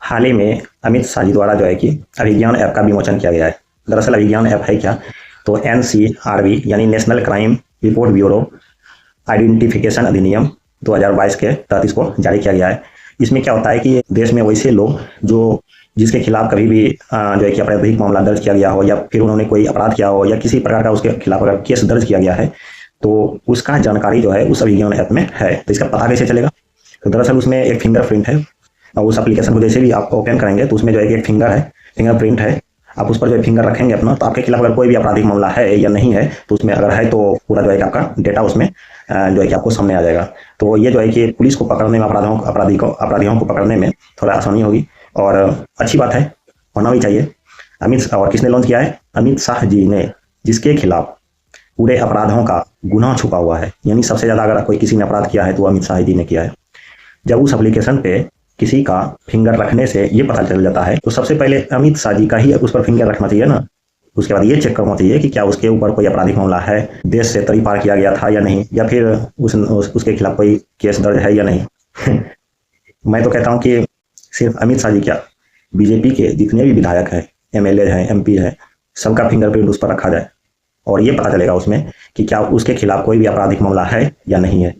हाल ही में अमित शाह जी द्वारा जो है कि अभिज्ञान ऐप का विमोचन किया गया है। दरअसल अभिज्ञान ऐप है क्या? तो एनसीआरबी यानी national crime report bureau identification अधिनियम 2022 के तहत इसको जारी किया गया है। इसमें क्या होता है कि देश में वैसे लोग जो जिसके खिलाफ कभी भी जो है कि आपराधिक मामला दर्ज किया गया हो या फिर उन्होंने कोई अपराध किया हो या किसी प्रकार का उसके खिलाफ अगर केस दर्ज किया गया है तो उसका जानकारी जो है उस अभिज्ञान ऐप में है। तो इसका पता कैसे चलेगा? तो दरअसल उसमें एक फिंगरप्रिंट है और उस एप्लीकेशन को जैसे भी आप ओपन करेंगे तो उसमें जो है कि एक फिंगरप्रिंट है। आप उस पर जो है फिंगर रखेंगे अपना, तो आपके खिलाफ अगर कोई भी आपराधिक मामला है या नहीं है तो उसमें अगर है तो पूरा जो है कि आपका डेटा उसमें जो है कि आपको सामने आ जाएगा। तो ये जो है कि पुलिस को पकड़ने में अपराधियों को पकड़ने में थोड़ा आसानी होगी और अच्छी बात है, होना भी चाहिए। और किसने लॉन्च किया है? अमित शाह जी ने, जिसके खिलाफ पूरे अपराधों का गुनाह छुपा हुआ है। यानी सबसे ज्यादा अगर कोई किसी ने अपराध किया है तो अमित शाह जी ने किया है। जब उस एप्लीकेशन पे किसी का फिंगर रखने से ये पता चल जाता है तो सबसे पहले अमित शाह जी का ही उस पर फिंगर रखना चाहिए ना। उसके बाद ये चेक करना चाहिए कि क्या उसके ऊपर कोई आपराधिक मामला है, देश से तरी पार किया गया था या नहीं, या फिर उसके खिलाफ कोई केस दर्ज है या नहीं। मैं तो कहता हूँ कि सिर्फ अमित शाह जी क्या, बीजेपी के जितने भी विधायक हैं, एमएलए हैं, एमपी हैं, सबका फिंगरप्रिंट उस पर रखा जाए और ये पता चलेगा उसमें कि क्या उसके खिलाफ कोई भी आपराधिक मामला है या नहीं है।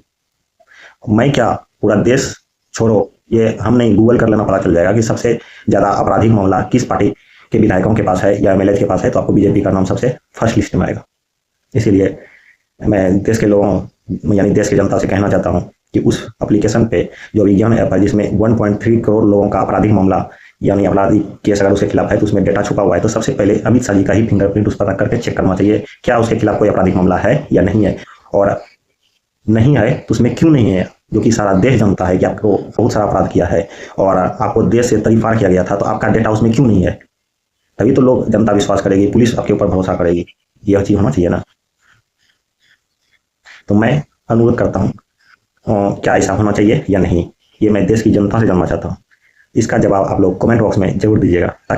मैं क्या, पूरा देश छोड़ो, ये हम नहीं, गूगल कर लेना, पता चल जाएगा कि सबसे ज्यादा आपराधिक मामला किस पार्टी के विधायकों के पास है या एमएलए के पास है, तो आपको बीजेपी का नाम सबसे फर्स्ट लिस्ट में आएगा। इसीलिए मैं देश के लोगों यानी देश की जनता से कहना चाहता हूँ कि उस एप्लीकेशन पे जो विज्ञान ऐप है जिसमें 1.3 करोड़ लोगों का आपराधिक मामला यानी आपराधिक केस अगर उसके खिलाफ है तो उसमें डेटा छुपा हुआ है, तो सबसे पहले अमित शाह जी का ही फिंगरप्रिंट उस पर रख करके चेक करना चाहिए क्या उसके खिलाफ कोई आपराधिक मामला है या नहीं है। और नहीं है तो उसमें क्यों नहीं है, जो कि सारा देश जानता है कि आपको बहुत सारा अपराध किया है और आपको देश से तरी पार किया गया था, तो आपका डेटा उसमें क्यों नहीं है? तभी तो लोग, जनता विश्वास करेगी, पुलिस आपके ऊपर भरोसा करेगी। यह चीज होना चाहिए ना। तो मैं अनुरोध करता हूँ, क्या ऐसा होना चाहिए या नहीं, ये मैं देश की जनता से जानना चाहता हूँ। इसका जवाब आप लोग कमेंट बॉक्स में जरूर दीजिएगा ताकि